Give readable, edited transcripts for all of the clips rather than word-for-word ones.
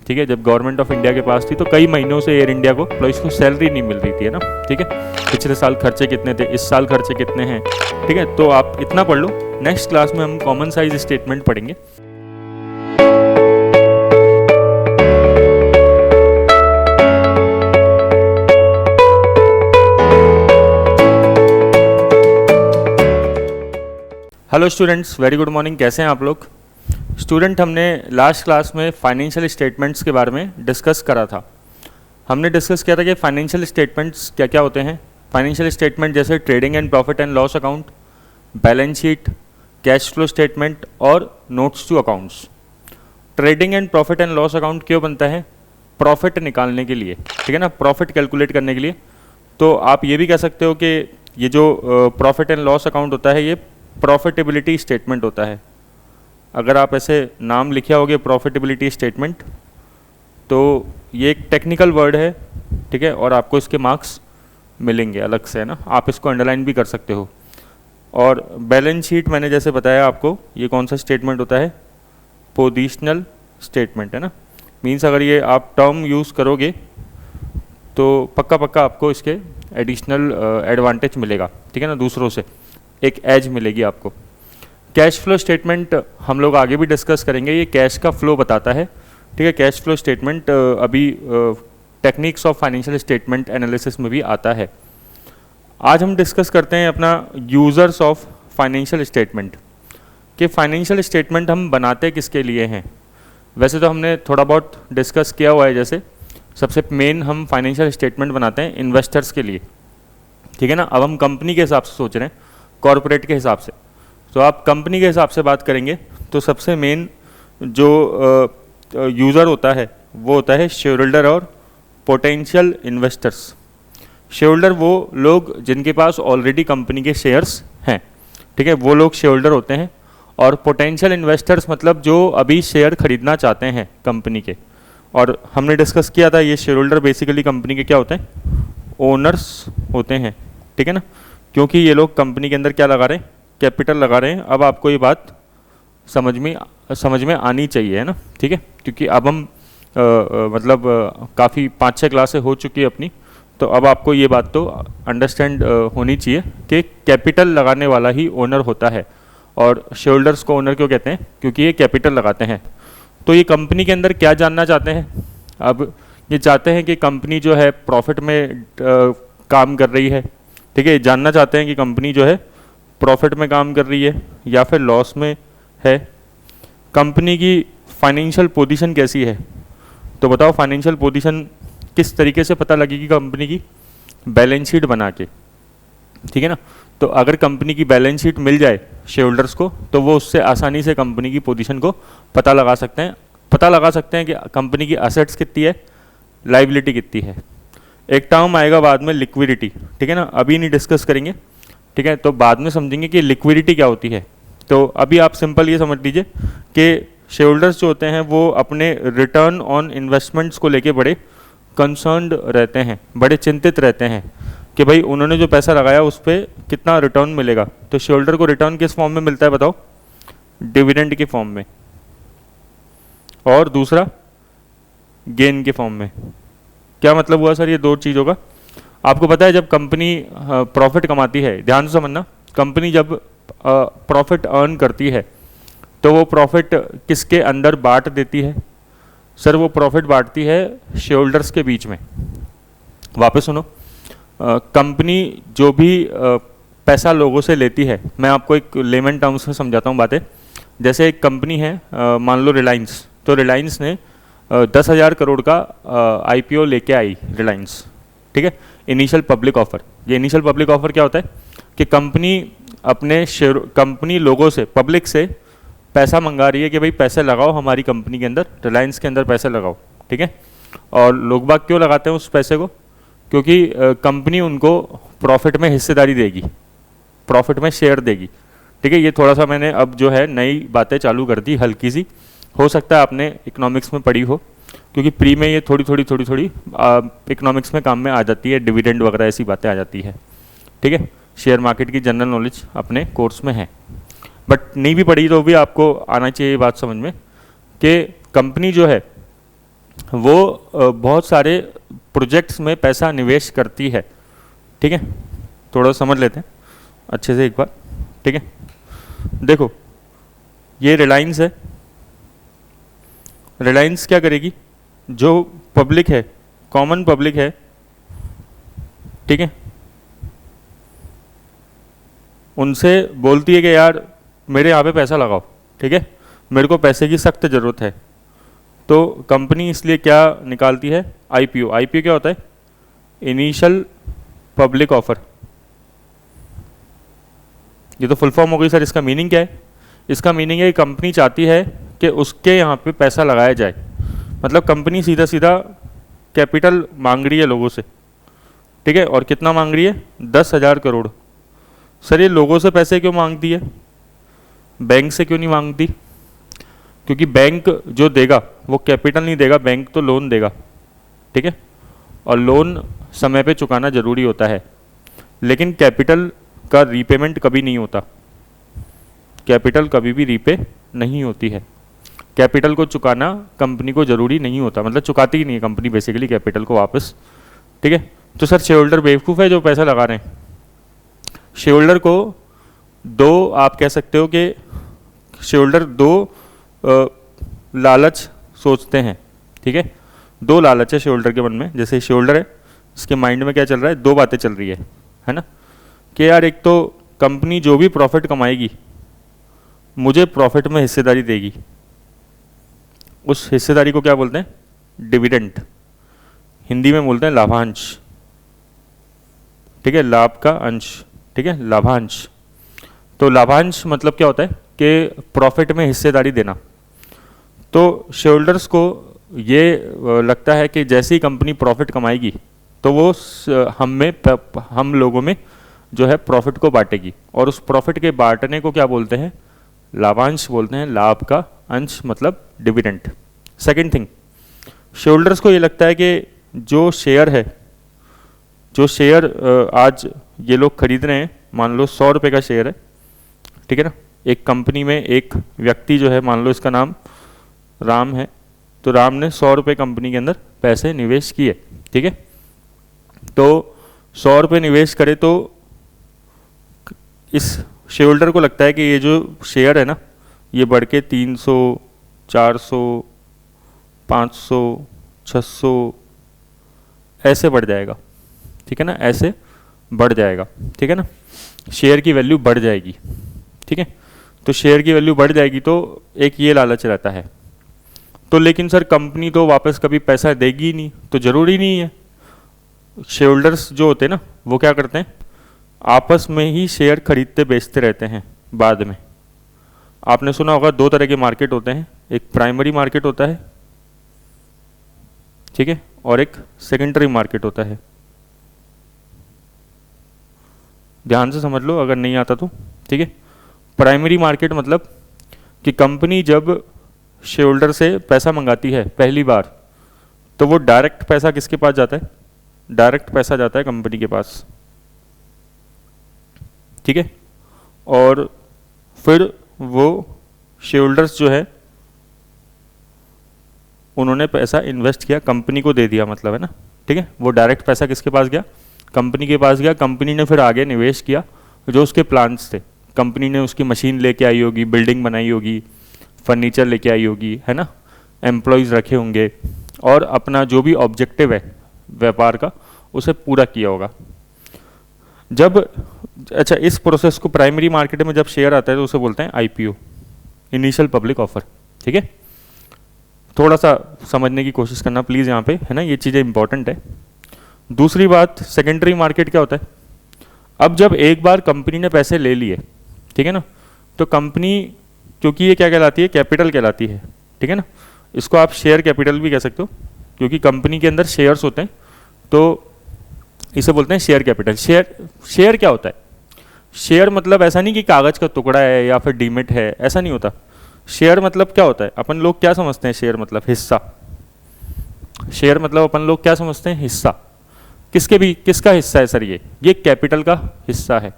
ठीक है, जब गवर्नमेंट ऑफ इंडिया के पास थी तो कई महीनों से एयर इंडिया को एम्प्लॉइज़ को सैलरी नहीं मिल रही थी, है ना, ठीक है। पिछले साल खर्चे कितने थे, इस साल खर्चे कितने हैं, ठीक है। तो आप इतना पढ़ लो, नेक्स्ट क्लास में हम कॉमन साइज स्टेटमेंट पढ़ेंगे। Hello students, very good morning. कैसे हैं आप लोग? स्टूडेंट, हमने लास्ट क्लास में फाइनेंशियल स्टेटमेंट्स के बारे में डिस्कस करा था। हमने डिस्कस किया था कि फाइनेंशियल स्टेटमेंट्स क्या क्या होते हैं। फाइनेंशियल स्टेटमेंट जैसे trading and profit and loss account, balance sheet, cash flow statement और notes to accounts. Trading and profit and loss account क्यों बनता है? प्रॉफिट निकालने के लिए, ठीक है ना, प्रॉफिट कैलकुलेट करने के लिए। तो आप ये भी कह सकते हो कि ये जो प्रॉफिट एंड लॉस अकाउंट होता है ये प्रॉफिटेबिलिटी स्टेटमेंट होता है। अगर आप ऐसे नाम लिखे होगे प्रॉफिटेबिलिटी स्टेटमेंट, तो ये एक टेक्निकल वर्ड है, ठीक है, और आपको इसके मार्क्स मिलेंगे अलग से, है ना। आप इसको अंडरलाइन भी कर सकते हो। और बैलेंस शीट मैंने जैसे बताया आपको, ये कौन सा स्टेटमेंट होता है? पोजीशनल स्टेटमेंट, है ना। मीन्स अगर ये आप टर्म यूज़ करोगे तो पक्का पक्का आपको इसके एडिशनल एडवांटेज मिलेगा, ठीक है ना, दूसरों से एक एज मिलेगी आपको। कैश फ्लो स्टेटमेंट हम लोग आगे भी डिस्कस करेंगे। ये कैश का फ्लो बताता है, ठीक है। कैश फ्लो स्टेटमेंट अभी techniques of financial statement analysis में भी आता है। आज हम डिस्कस करते हैं अपना यूज़र्स ऑफ फाइनेंशियल स्टेटमेंट, कि फाइनेंशियल स्टेटमेंट हम बनाते किसके लिए हैं। वैसे तो हमने थोड़ा बहुत डिस्कस किया हुआ है, जैसे सबसे मेन हम फाइनेंशियल स्टेटमेंट बनाते हैं इन्वेस्टर्स के लिए, ठीक है ना। अब हम कंपनी के हिसाब से सोच रहे हैं, कॉरपोरेट के हिसाब से। तो आप कंपनी के हिसाब से बात करेंगे तो सबसे मेन जो यूज़र होता है वो होता है शेयर होल्डर और पोटेंशियल इन्वेस्टर्स। शेयर होल्डर वो लोग जिनके पास ऑलरेडी कंपनी के शेयर्स हैं, ठीक है, वो लोग शेयर होल्डर होते हैं। और पोटेंशियल इन्वेस्टर्स मतलब जो अभी शेयर खरीदना चाहते हैं कंपनी के। और हमने डिस्कस किया था ये शेयर होल्डर बेसिकली कंपनी के क्या होते हैं? ओनर्स होते हैं, ठीक है ना, क्योंकि ये लोग कंपनी के अंदर क्या लगा रहे हैं? कैपिटल लगा रहे हैं। अब आपको ये बात समझ में आनी चाहिए, है ना, ठीक है, क्योंकि अब हम मतलब काफ़ी 5-6 क्लासें हो चुकी है अपनी, तो अब आपको ये बात तो अंडरस्टैंड होनी चाहिए कि कैपिटल लगाने वाला ही ओनर होता है। और शेयर होल्डर्स को ओनर क्यों कहते हैं? क्योंकि ये कैपिटल लगाते हैं। तो ये कंपनी के अंदर क्या जानना चाहते हैं? अब ये चाहते हैं कि कंपनी जो है प्रॉफिट में काम कर रही है, ठीक है, जानना चाहते हैं कि कंपनी जो है प्रॉफिट में काम कर रही है या फिर लॉस में है। कंपनी की फाइनेंशियल पोजीशन कैसी है? तो बताओ फाइनेंशियल पोजीशन किस तरीके से पता लगेगी कंपनी की? बैलेंस शीट बना के, ठीक है ना। तो अगर कंपनी की बैलेंस शीट मिल जाए शेयर होल्डर्स को तो वो उससे आसानी से कंपनी की पोजीशन को पता लगा सकते हैं कि कंपनी की असेट्स कितनी है, लाइबिलिटी कितनी है। एक टर्म आएगा बाद में लिक्विडिटी, ठीक है ना, अभी नहीं डिस्कस करेंगे, ठीक है, तो बाद में समझेंगे कि लिक्विडिटी क्या होती है। तो अभी आप सिंपल ये समझ लीजिए कि शेयर होल्डर्स जो होते हैं वो अपने रिटर्न ऑन इन्वेस्टमेंट्स को लेके बड़े कंसर्न्ड रहते हैं, बड़े चिंतित रहते हैं कि भाई उन्होंने जो पैसा लगाया उस पर कितना रिटर्न मिलेगा। तो शेयर होल्डर को रिटर्न किस फॉर्म में मिलता है बताओ? डिविडेंड के फॉर्म में, और दूसरा गेन के फॉर्म में। क्या मतलब हुआ सर ये दो चीज़ों का? आपको पता है जब कंपनी प्रॉफिट कमाती है, ध्यान से समझना, कंपनी जब प्रॉफिट अर्न करती है तो वो प्रॉफिट किसके अंदर बांट देती है? सर वो प्रॉफिट बांटती है शेयर होल्डर्स के बीच में। वापस सुनो, कंपनी जो भी पैसा लोगों से लेती है, मैं आपको एक लेमन टर्म्स में समझाता हूँ बातें। जैसे एक कंपनी है, मान लो रिलायंस, तो रिलायंस ने 10,000 करोड़ का IPO लेके आई रिलायंस, ठीक है, इनिशियल पब्लिक ऑफर। ये इनिशियल पब्लिक ऑफर क्या होता है कि कंपनी लोगों से, पब्लिक से पैसा मंगा रही है कि भाई पैसे लगाओ हमारी कंपनी के अंदर, रिलायंस के अंदर पैसे लगाओ, ठीक है। और लोग बाग क्यों लगाते हैं उस पैसे को? क्योंकि कंपनी उनको प्रॉफिट में हिस्सेदारी देगी, प्रॉफिट में शेयर देगी, ठीक है। ये थोड़ा सा मैंने अब जो है नई बातें चालू कर दी, हल्की सी, हो सकता है आपने इकोनॉमिक्स में पढ़ी हो, क्योंकि प्री में ये थोड़ी थोड़ी इकोनॉमिक्स में काम में आ जाती है, डिविडेंड वगैरह ऐसी बातें आ जाती है, ठीक है। शेयर मार्केट की जनरल नॉलेज अपने कोर्स में है, बट नहीं भी पढ़ी तो भी आपको आना चाहिए ये बात समझ में कि कंपनी जो है वो बहुत सारे प्रोजेक्ट्स में पैसा निवेश करती है। ठीक है, थोड़ा समझ लेते हैं अच्छे से एक बार। ठीक है, देखो ये रिलायंस है। रिलायंस क्या करेगी, जो पब्लिक है, कॉमन पब्लिक है, ठीक है, उनसे बोलती है कि यार मेरे यहाँ पे पैसा लगाओ। ठीक है, मेरे को पैसे की सख्त ज़रूरत है। तो कंपनी इसलिए क्या निकालती है, आईपीओ। आईपीओ क्या होता है, इनिशियल पब्लिक ऑफर। ये तो फुल फॉर्म हो गई सर, इसका मीनिंग क्या है? इसका मीनिंग है कि कंपनी चाहती है कि उसके यहाँ पे पैसा लगाया जाए। मतलब कंपनी सीधा सीधा कैपिटल मांग रही है लोगों से। ठीक है, और कितना मांग रही है, 10,000 करोड़। सर ये लोगों से पैसे क्यों मांगती है, बैंक से क्यों नहीं मांगती? क्योंकि बैंक जो देगा वो कैपिटल नहीं देगा, बैंक तो लोन देगा। ठीक है, और लोन समय पे चुकाना ज़रूरी होता है, लेकिन कैपिटल का रीपेमेंट कभी नहीं होता। कैपिटल कभी भी रीपे नहीं होती है। कैपिटल को चुकाना कंपनी को ज़रूरी नहीं होता, मतलब चुकाती ही नहीं है कंपनी बेसिकली कैपिटल को वापस। ठीक है, तो सर शेयर होल्डर बेवकूफ़ है जो पैसा लगा रहे हैं। शेयर होल्डर को दो, आप कह सकते हो कि शेयर होल्डर दो लालच सोचते हैं। ठीक है, दो लालच है शेयर होल्डर के मन में। जैसे शेयर होल्डर है, इसके माइंड में क्या चल रहा है, दो बातें चल रही है ना, कि यार एक तो कंपनी जो भी प्रॉफिट कमाएगी मुझे प्रॉफिट में हिस्सेदारी देगी। उस हिस्सेदारी को क्या बोलते हैं, डिविडेंड। हिंदी में बोलते हैं लाभांश। ठीक है, लाभ का अंश। ठीक है, लाभांश। तो लाभांश मतलब क्या होता है कि प्रॉफिट में हिस्सेदारी देना। तो शेयर होल्डर्स को ये लगता है कि जैसे ही कंपनी प्रॉफिट कमाएगी तो वो हम लोगों में जो है प्रॉफिट को बांटेगी, और उस प्रॉफिट के बांटने को क्या बोलते हैं, लाभांश बोलते हैं। लाभ का अंश मतलब dividend. Second thing, share holders को ये लगता है कि जो शेयर है, जो शेयर आज ये लोग खरीद रहे हैं, मान लो 100 रुपये का शेयर है। ठीक है ना, एक कंपनी में एक व्यक्ति जो है, मान लो इसका नाम राम है, तो राम ने 100 रुपये कंपनी के अंदर पैसे निवेश किए। ठीक है, तो 100 रुपये निवेश करे तो इस शेयर होल्डर को लगता है कि ये जो शेयर है ना, ये बढ़ के 300, 400, 500, 600 ऐसे बढ़ जाएगा। ठीक है ना, ऐसे बढ़ जाएगा। ठीक है ना, शेयर की वैल्यू बढ़ जाएगी। ठीक है, तो शेयर की वैल्यू बढ़ जाएगी तो एक ये लालच रहता है। तो लेकिन सर कंपनी तो वापस कभी पैसा देगी ही नहीं, तो ज़रूरी नहीं है। शेयर होल्डर्स जो होते हैं ना, वो क्या करते हैं, आपस में ही शेयर खरीदते बेचते रहते हैं बाद में। आपने सुना होगा दो तरह के मार्केट होते हैं, एक प्राइमरी मार्केट होता है, ठीक है, और एक सेकेंडरी मार्केट होता है। ध्यान से समझ लो अगर नहीं आता तो। ठीक है, प्राइमरी मार्केट मतलब कि कंपनी जब शेयर होल्डर से पैसा मंगाती है पहली बार, तो वो डायरेक्ट पैसा किसके पास जाता है, डायरेक्ट पैसा जाता है कंपनी के पास। ठीक है, और फिर वो शेयर होल्डर्स जो है उन्होंने पैसा इन्वेस्ट किया, कंपनी को दे दिया, मतलब है ना। ठीक है, वो डायरेक्ट पैसा किसके पास गया, कंपनी के पास गया। कंपनी ने फिर आगे निवेश किया जो उसके प्लान्स थे। कंपनी ने उसकी मशीन लेके आई होगी, बिल्डिंग बनाई होगी, फर्नीचर लेके आई होगी, है ना, एम्प्लॉयज़ रखे होंगे, और अपना जो भी ऑब्जेक्टिव है व्यापार का उसे पूरा किया होगा। जब अच्छा, इस प्रोसेस को प्राइमरी मार्केट में जब शेयर आता है तो उसे बोलते हैं आईपीओ, इनिशियल पब्लिक ऑफर। ठीक है, थोड़ा सा समझने की कोशिश करना प्लीज़ यहाँ पे, है ना, ये चीज़ें इंपॉर्टेंट है। दूसरी बात, सेकेंडरी मार्केट क्या होता है, अब जब एक बार कंपनी ने पैसे ले लिए, ठीक है ना, तो कंपनी, क्योंकि ये क्या कहलाती है, कैपिटल कहलाती है। ठीक है ना, इसको आप शेयर कैपिटल भी कह सकते हो, क्योंकि कंपनी के अंदर शेयर्स होते हैं, तो इसे बोलते हैं शेयर कैपिटल। शेयर क्या होता है, शेयर मतलब ऐसा नहीं कि कागज़ का टुकड़ा है या फिर डीमेट है, ऐसा नहीं होता। शेयर मतलब क्या होता है, अपन लोग क्या समझते हैं, शेयर मतलब हिस्सा। शेयर मतलब अपन लोग क्या समझते हैं, हिस्सा। किसका हिस्सा है सर, ये कैपिटल का हिस्सा है।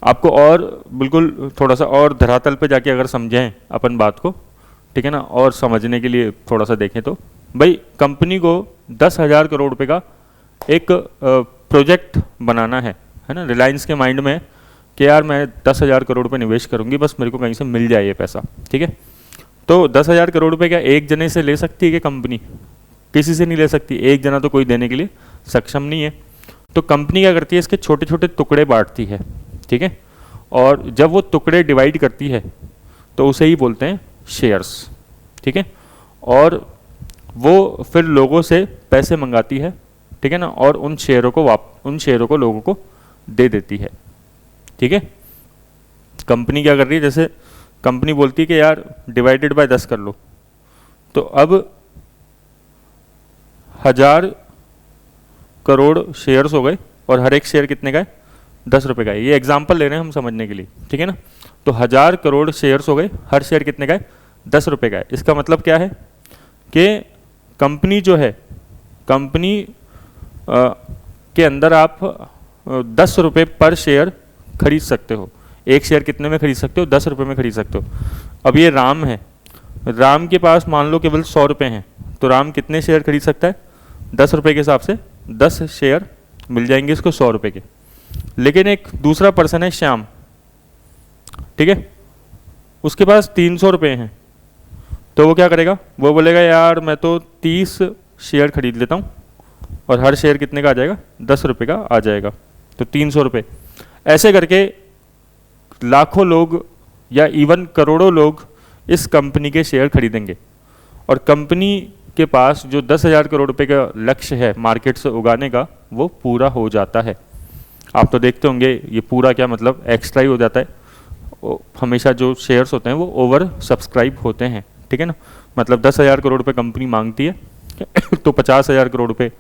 आपको और बिल्कुल थोड़ा सा और धरातल पे जाके अगर समझें अपन बात को, ठीक है ना, और समझने के लिए थोड़ा सा देखें तो भाई कंपनी को 10,000 करोड़ रुपए का एक प्रोजेक्ट बनाना है ना। रिलायंस के माइंड में कि यार मैं 10,000 करोड़ रुपए निवेश करूंगी, बस मेरे को कहीं से मिल जाए ये पैसा, ठीक है। तो 10,000 करोड़ रुपए क्या एक जने से ले सकती है कि कंपनी? किसी से नहीं ले सकती, एक जना तो कोई देने के लिए सक्षम नहीं है। तो कंपनी क्या करती है, इसके छोटे छोटे टुकड़े बांटती है, ठीक है। और जब वो टुकड़े डिवाइड करती है तो उसे ही बोलते हैं शेयर्स, ठीक है। और वो फिर लोगों से पैसे मंगाती है, ठीक है ना, और उन शेयरों को लोगों को दे देती है, ठीक है। कंपनी क्या कर रही है, जैसे कंपनी बोलती है कि यार डिवाइडेड बाय 10 कर लो, तो अब 1,000 करोड़ शेयर्स हो गए और हर एक शेयर कितने का है, 10 रुपये का है। ये एग्जाम्पल ले रहे हैं हम समझने के लिए, ठीक है ना। तो 1,000 करोड़ शेयर्स हो गए, हर शेयर कितने का है, 10 रुपये का है। इसका मतलब क्या है कि कंपनी जो है, कंपनी के अंदर आप 10 रुपये पर शेयर खरीद सकते हो। एक शेयर कितने में खरीद सकते हो, 10 रुपये में खरीद सकते हो। अब ये राम है, राम के पास मान लो केवल 100 रुपये हैं, तो राम कितने शेयर खरीद सकता है, 10 रुपये के हिसाब से 10 शेयर मिल जाएंगे इसको 100 रुपये के। लेकिन एक दूसरा पर्सन है श्याम, ठीक है, उसके पास 300 रुपये हैं, तो वो क्या करेगा, वो बोलेगा यार मैं तो 30 शेयर खरीद लेता हूँ और हर शेयर कितने का आ जाएगा, 10 रुपये का आ जाएगा, तो 300 रुपये। ऐसे करके लाखों लोग या इवन करोड़ों लोग इस कंपनी के शेयर खरीदेंगे और कंपनी के पास जो 10,000 करोड़ रुपए का लक्ष्य है मार्केट से उगाने का, वो पूरा हो जाता है। आप तो देखते होंगे ये पूरा क्या मतलब एक्स्ट्रा ही हो जाता है। हमेशा जो शेयर्स होते हैं वो ओवर सब्सक्राइब होते हैं, ठीक है ना। मतलब 10,000 करोड़ रुपए कंपनी मांगती है तो 50,000 करोड़ रुपए,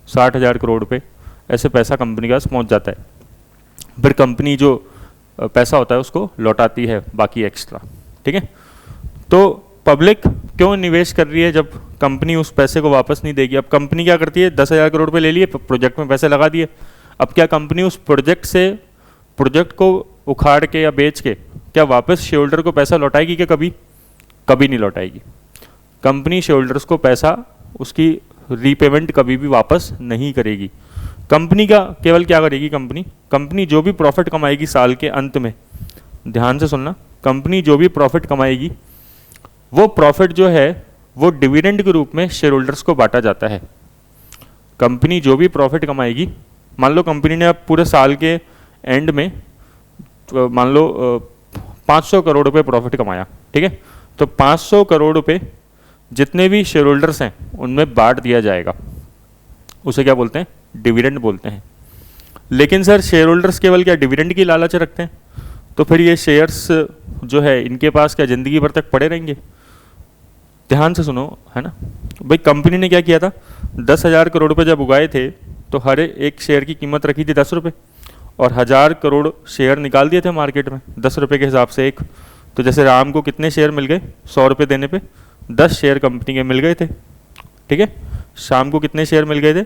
60,000 करोड़ रुपए ऐसे पैसा कंपनी के पास पहुँच जाता है। फिर कंपनी जो पैसा होता है उसको लौटाती है बाकी एक्स्ट्रा, ठीक है। तो पब्लिक क्यों निवेश कर रही है जब कंपनी उस पैसे को वापस नहीं देगी? अब कंपनी क्या करती है, 10,000 करोड़ रुपए ले लिए, प्रोजेक्ट में पैसे लगा दिए। अब क्या कंपनी उस प्रोजेक्ट को उखाड़ के या बेच के क्या वापस शेयर होल्डर को पैसा लौटाएगी? क्या कभी नहीं लौटाएगी। कंपनी शेयर होल्डर्स को पैसा, उसकी रीपेमेंट कभी भी वापस नहीं करेगी। कंपनी का केवल क्या करेगी, कंपनी जो भी प्रॉफिट कमाएगी साल के अंत में, ध्यान से सुनना, कंपनी जो भी प्रॉफिट कमाएगी वो प्रॉफिट जो है वो डिविडेंड के रूप में शेयर होल्डर्स को बांटा जाता है। कंपनी जो भी प्रॉफिट कमाएगी, मान लो कंपनी ने अब पूरे साल के एंड में मान लो 500 करोड़ रुपए प्रॉफिट कमाया, ठीक है, तो 500 करोड़ रुपए जितने भी शेयर होल्डर्स हैं उनमें बांट दिया जाएगा। उसे क्या बोलते हैं, डिविडेंड बोलते हैं। लेकिन सर शेयर होल्डर्स केवल क्या डिविडेंड की लालच रखते हैं? तो फिर ये शेयर्स जो है इनके पास क्या ज़िंदगी भर तक पड़े रहेंगे? ध्यान से सुनो, है ना भाई। कंपनी ने क्या किया था, 10,000 करोड़ रुपए जब उगाए थे तो हर एक शेयर की कीमत रखी थी 10 रुपये और 1,000 करोड़ शेयर निकाल दिए थे मार्केट में 10 रुपये के हिसाब से एक। तो जैसे राम को कितने शेयर मिल गए, 100 रुपये देने पे 10 शेयर कंपनी के मिल गए थे, ठीक है। शाम को कितने शेयर मिल गए थे,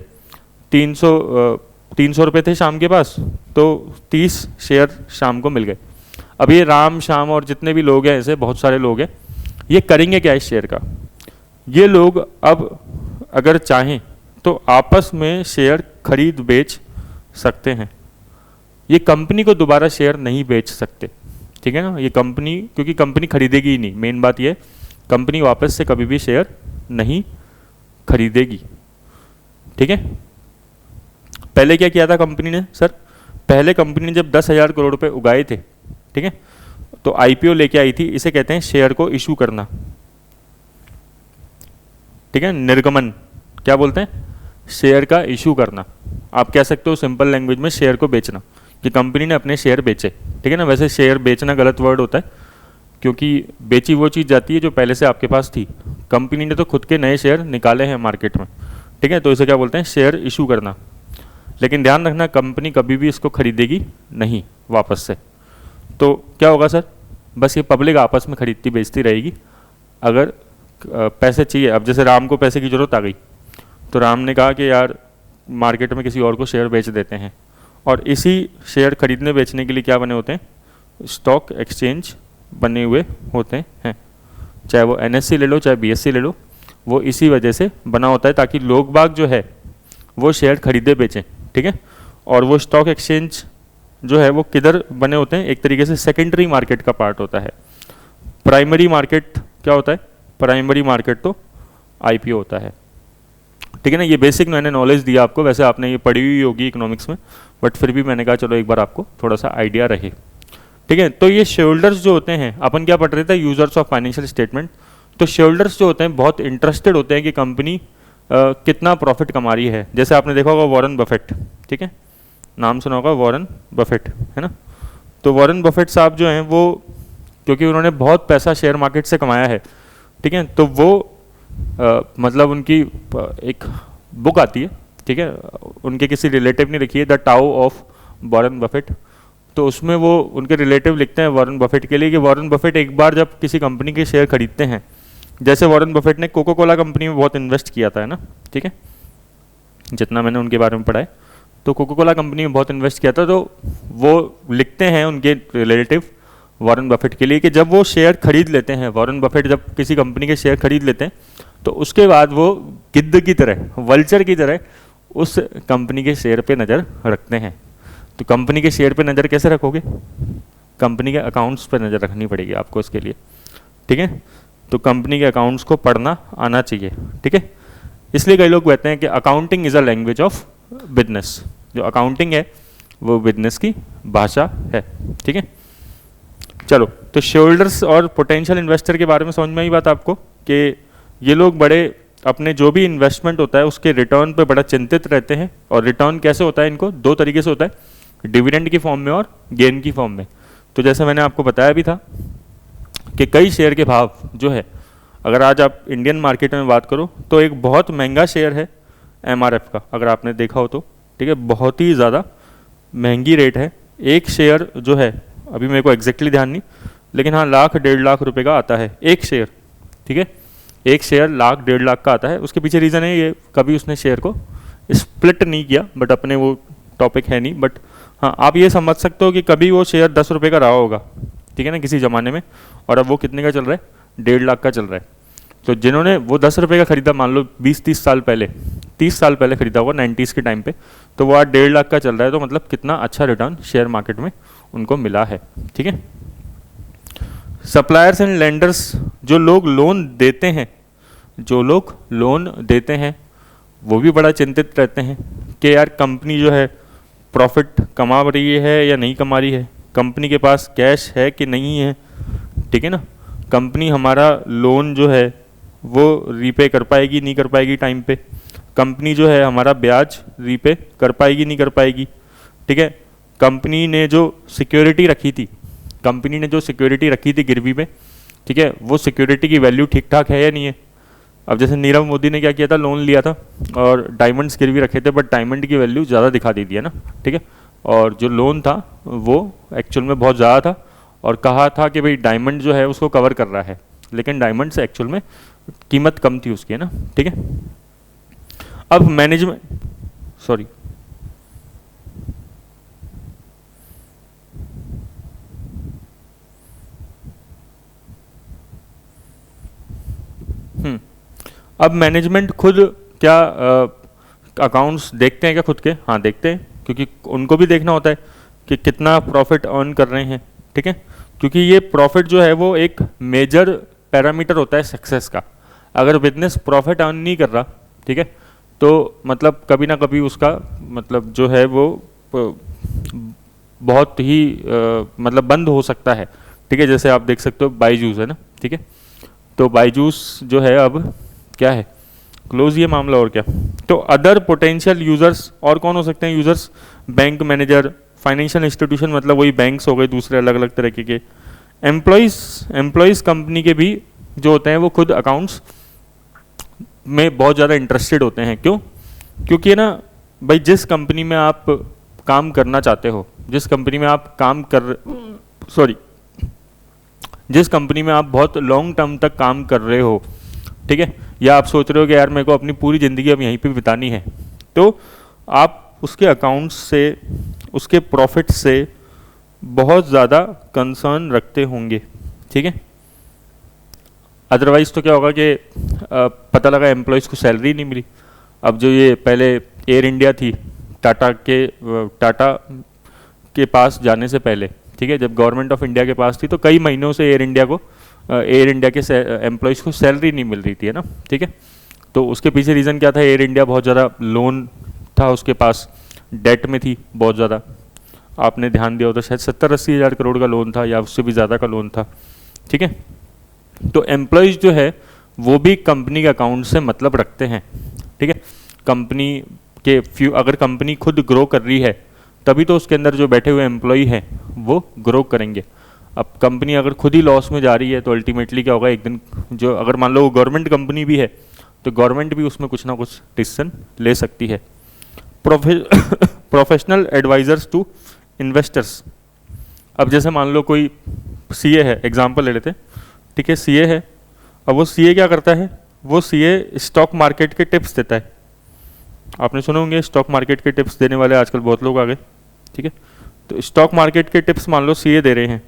300 रुपये थे शाम के पास, तो 30 शेयर शाम को मिल गए। अब ये राम, शाम और जितने भी लोग हैं, ऐसे बहुत सारे लोग हैं, ये करेंगे क्या इस शेयर का? ये लोग अब अगर चाहें तो आपस में शेयर खरीद बेच सकते हैं। ये कंपनी को दोबारा शेयर नहीं बेच सकते, ठीक है ना। ये कंपनी, क्योंकि कंपनी खरीदेगी ही नहीं, मेन बात ये, कंपनी वापस से कभी भी शेयर नहीं खरीदेगी, ठीक है। पहले क्या किया था कंपनी ने सर, पहले कंपनी ने जब 10,000 करोड़ रुपए उगाए थे, ठीक है, तो आईपीओ लेके आई थी, इसे कहते हैं शेयर को इशू करना, ठीक है। निर्गमन क्या बोलते हैं, शेयर का इशू करना। आप कह सकते हो सिंपल लैंग्वेज में शेयर को बेचना, कि कंपनी ने अपने शेयर बेचे, ठीक है ना। वैसे शेयर बेचना गलत वर्ड होता है, क्योंकि बेची वो चीज़ जाती है जो पहले से आपके पास थी। कंपनी ने तो खुद के नए शेयर निकाले हैं मार्केट में, ठीक है, तो इसे क्या बोलते हैं, शेयर इशू करना। लेकिन ध्यान रखना, कंपनी कभी भी इसको खरीदेगी नहीं वापस से। तो क्या होगा सर, बस ये पब्लिक आपस में खरीदती बेचती रहेगी। अगर पैसे चाहिए, अब जैसे राम को पैसे की ज़रूरत आ गई, तो राम ने कहा कि यार मार्केट में किसी और को शेयर बेच देते हैं, और इसी शेयर खरीदने बेचने के लिए क्या बने होते हैं, स्टॉक एक्सचेंज बने हुए होते हैं। चाहे वो NSE ले लो, चाहे BSE ले लो, वो इसी वजह से बना होता है ताकि लोग बाग जो है वो शेयर खरीदे बेचें, ठीक है। और वो स्टॉक एक्सचेंज जो है वो किधर बने होते हैं, एक तरीके से सेकेंडरी मार्केट का पार्ट होता है। प्राइमरी मार्केट क्या होता है, प्राइमरी मार्केट तो आईपीओ होता है, ठीक है ना। ये बेसिक मैंने नॉलेज दिया आपको, वैसे आपने ये पढ़ी हुई होगी इकोनॉमिक्स में, बट फिर भी मैंने कहा चलो एक बार आपको थोड़ा सा आइडिया रहे, ठीक है। तो ये शेयर होल्डर्स जो होते हैं, अपन क्या पढ़ रहे थे, यूजर्स ऑफ फाइनेंशियल स्टेटमेंट। तो शेयर होल्डर्स जो होते हैं बहुत इंटरेस्टेड होते हैं कि कंपनी कितना प्रॉफिट कमा रही है। जैसे आपने देखा होगा वॉरेन बफेट, ठीक है, नाम सुना होगा वॉरेन बफेट, है ना। तो वॉरेन बफेट साहब जो हैं वो, क्योंकि उन्होंने बहुत पैसा शेयर मार्केट से कमाया है, ठीक है, तो वो मतलब उनकी एक बुक आती है, ठीक है, उनके किसी रिलेटिव ने लिखी है, the tau of Warren Buffett. तो उसमें वो उनके रिलेटिव लिखते हैं वॉरेन बफेट के लिए कि वॉरेन बफेट एक बार जब किसी कंपनी के शेयर खरीदते हैं, जैसे वॉरेन बफेट ने कोको कोला कंपनी में बहुत इन्वेस्ट किया था, है ना, ठीक है, जितना मैंने उनके बारे में पढ़ा है, तो कोको कोला कंपनी में बहुत इन्वेस्ट किया था। तो वो लिखते हैं उनके रिलेटिव वॉरेन बफेट के लिए कि जब वो शेयर खरीद लेते हैं, वॉरेन बफेट जब किसी कंपनी के शेयर खरीद लेते हैं, तो उसके बाद वो गिद्ध की तरह, वल्चर की तरह उस कंपनी के शेयर पे नज़र रखते हैं। तो कंपनी के शेयर पे नज़र कैसे रखोगे, कंपनी के अकाउंट्स पे नज़र रखनी पड़ेगी आपको इसके लिए, ठीक है। तो कंपनी के अकाउंट्स को पढ़ना आना चाहिए, ठीक है। इसलिए कई लोग कहते हैं कि accounting is a language of business. जो अकाउंटिंग है वो बिजनेस की भाषा है, ठीक है। चलो, तो शेयर होल्डर्स और पोटेंशियल इन्वेस्टर के बारे में समझ में आई बात आपको कि ये लोग बड़े अपने जो भी इन्वेस्टमेंट होता है उसके रिटर्न पे बड़ा चिंतित रहते हैं। और रिटर्न कैसे होता है, इनको दो तरीके से होता है, डिविडेंड की फॉर्म में और गेन की फॉर्म में। तो जैसे मैंने आपको बताया भी था कि कई शेयर के भाव जो है, अगर आज आप इंडियन मार्केट में बात करो तो एक बहुत महंगा शेयर है एमआरएफ का, अगर आपने देखा हो तो, ठीक है, बहुत ही ज़्यादा महंगी रेट है। एक शेयर जो है, अभी मेरे को एग्जैक्टली ध्यान नहीं, लेकिन हाँ 1,00,000-1,50,000 रुपये का आता है एक शेयर, ठीक है, एक शेयर 1,00,000-1,50,000 का आता है। उसके पीछे रीज़न है ये कभी उसने शेयर को स्प्लिट नहीं किया, बट अपने वो टॉपिक है नहीं, बट हाँ आप ये समझ सकते हो कि कभी वो शेयर 10 रुपये का रहा होगा, ठीक है ना, किसी ज़माने में, और अब वो कितने का चल रहा है, 1,50,000 का चल रहा है। तो जिन्होंने वो 10 रुपये का खरीदा, मान लो 20-30 साल पहले, 30 साल पहले खरीदा हुआ 90s के टाइम पे, तो वो आज 1,50,000 का चल रहा है। तो मतलब कितना अच्छा रिटर्न शेयर मार्केट में उनको मिला है, ठीक है। सप्लायर्स एंड लेंडर्स, जो लोग लोन देते हैं, जो लोग लोन देते हैं वो भी बड़ा चिंतित रहते हैं कि यार कंपनी जो है प्रॉफिट कमा रही है या नहीं कमा रही है, कंपनी के पास कैश है कि नहीं है, ठीक है ना, कंपनी हमारा लोन जो है वो रीपे कर पाएगी नहीं कर पाएगी टाइम पे, कंपनी जो है हमारा ब्याज रीपे कर पाएगी नहीं कर पाएगी, ठीक है। कंपनी ने जो सिक्योरिटी रखी थी, कंपनी ने जो सिक्योरिटी रखी थी गिरवी में, ठीक है, वो सिक्योरिटी की वैल्यू ठीक ठाक है या नहीं है। अब जैसे नीरव मोदी ने क्या किया था, लोन लिया था और डायमंड्स गिरवी रखे थे, बट डायमंड की वैल्यू ज़्यादा दिखा दी थी, है ना, ठीक है, और जो लोन था वो एक्चुअल में बहुत ज़्यादा था, और कहा था कि भाई डायमंड जो है उसको कवर कर रहा है, लेकिन डायमंड से एक्चुअल में कीमत कम थी उसकी, है ना, ठीक है। अब मैनेजमेंट, सॉरी, अब मैनेजमेंट खुद क्या अकाउंट्स देखते हैं क्या खुद के? हाँ देखते हैं, क्योंकि उनको भी देखना होता है कि कितना प्रॉफिट अर्न कर रहे हैं, ठीक है, क्योंकि ये प्रॉफिट जो है वो एक मेजर पैरामीटर होता है सक्सेस का। अगर बिजनेस प्रॉफिट अर्न नहीं कर रहा, ठीक है, तो मतलब कभी ना कभी उसका मतलब जो है वो बहुत ही मतलब बंद हो सकता है, ठीक है। जैसे आप देख सकते हो बायजूस है ना, ठीक है, तो बायजूस जो है अब क्या है, क्लोज ये मामला, और क्या। तो अदर पोटेंशियल यूजर्स और कौन हो सकते हैं users? Bank manager, financial institution, मतलब वही बैंक्स हो गए, दूसरे अलग अलग तरीके के एम्प्लॉयज़ कंपनी के भी जो होते हैं वो खुद अकाउंट्स में बहुत ज़्यादा इंटरेस्टेड होते हैं। क्यों? क्योंकि ना भाई जिस कंपनी में आप काम करना चाहते हो, जिस कंपनी में आप काम कर जिस कंपनी में आप बहुत लॉन्ग टर्म तक काम कर रहे हो, ठीक है, या आप सोच रहे हो कि यार मेरे को अपनी पूरी ज़िंदगी अब यहीं पे बितानी है, तो आप उसके अकाउंट्स से, उसके प्रॉफिट से बहुत ज़्यादा कंसर्न रखते होंगे, ठीक है। अदरवाइज़ तो क्या होगा कि पता लगा एम्प्लॉयज़ को सैलरी नहीं मिली। अब जो ये पहले एयर इंडिया थी, टाटा के पास जाने से पहले, ठीक है, जब गवर्नमेंट ऑफ इंडिया के पास थी तो कई महीनों से एयर इंडिया के एम्प्लॉयज़ को सैलरी नहीं मिल रही थी, है ना, ठीक है। तो उसके पीछे रीज़न क्या था? एयर इंडिया बहुत ज़्यादा लोन था उसके पास, डेट में थी बहुत ज़्यादा। आपने ध्यान दिया हो तो शायद 70-80 हज़ार करोड़ का लोन था या उससे भी ज़्यादा का लोन था, ठीक है। तो एम्प्लॉयज़ जो है वो भी कंपनी के अकाउंट से मतलब रखते हैं, ठीक है। कंपनी के अगर कंपनी खुद ग्रो कर रही है तभी तो उसके अंदर जो बैठे हुए एम्प्लॉय हैं वो ग्रो करेंगे। अब कंपनी अगर खुद ही लॉस में जा रही है तो अल्टीमेटली क्या होगा, एक दिन जो अगर मान लो गवर्नमेंट कंपनी भी है तो गवर्नमेंट भी उसमें कुछ ना कुछ डिसीजन ले सकती है। Professional advisers to investors. अब जैसे मान लो कोई सीए है, एग्जांपल ले लेते हैं, ठीक है, सीए है। अब वो सीए क्या करता है? वो सीए स्टॉक मार्केट के टिप्स देता है। आपने सुने होंगे स्टॉक मार्केट के टिप्स देने वाले आजकल बहुत लोग आ गए, ठीक है। तो स्टॉक मार्केट के टिप्स मान लो सीए दे रहे हैं,